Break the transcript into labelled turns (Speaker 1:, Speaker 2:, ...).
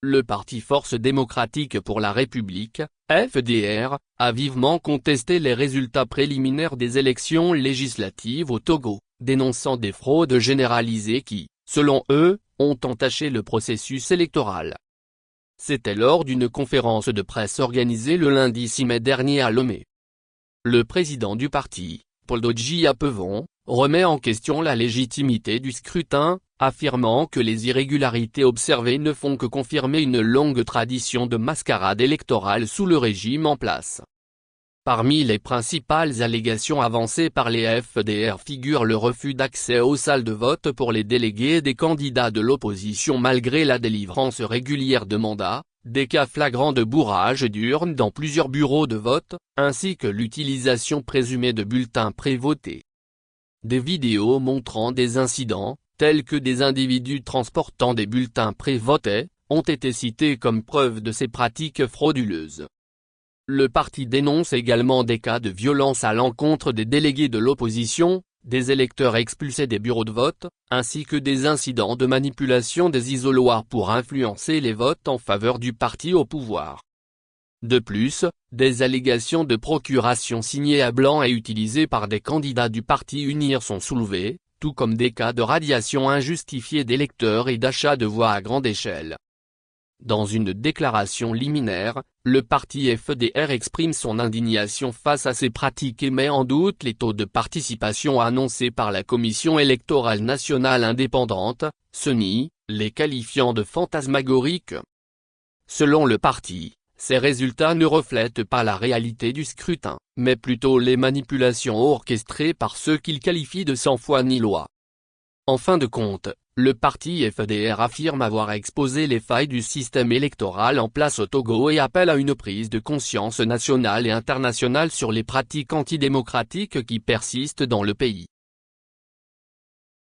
Speaker 1: Le parti Force démocratique pour la République, FDR, a vivement contesté les résultats préliminaires des élections législatives au Togo, dénonçant des fraudes généralisées qui, selon eux, ont entaché le processus électoral. C'était lors d'une conférence de presse organisée le lundi 6 mai dernier à Lomé. Le président du parti, Paul Dodji Apevon, remet en question la légitimité du scrutin, affirmant que les irrégularités observées ne font que confirmer une longue tradition de mascarade électorale sous le régime en place. Parmi les principales allégations avancées par les FDR figure le refus d'accès aux salles de vote pour les délégués des candidats de l'opposition malgré la délivrance régulière de mandats, des cas flagrants de bourrage d'urnes dans plusieurs bureaux de vote, ainsi que l'utilisation présumée de bulletins prévotés. Des vidéos montrant des incidents, tels que des individus transportant des bulletins prévotés, ont été cités comme preuve de ces pratiques frauduleuses. Le parti dénonce également des cas de violence à l'encontre des délégués de l'opposition, des électeurs expulsés des bureaux de vote, ainsi que des incidents de manipulation des isoloirs pour influencer les votes en faveur du parti au pouvoir. De plus, des allégations de procuration signées à blanc et utilisées par des candidats du parti UNIR sont soulevées, tout comme des cas de radiation injustifiée d'électeurs et d'achat de voix à grande échelle. Dans une déclaration liminaire, le parti FDR exprime son indignation face à ces pratiques et met en doute les taux de participation annoncés par la Commission électorale nationale indépendante, CENI, les qualifiant de fantasmagoriques. Selon le parti, ces résultats ne reflètent pas la réalité du scrutin, mais plutôt les manipulations orchestrées par ceux qu'il qualifie de sans foi ni loi. En fin de compte, le parti FDR affirme avoir exposé les failles du système électoral en place au Togo et appelle à une prise de conscience nationale et internationale sur les pratiques antidémocratiques qui persistent dans le pays.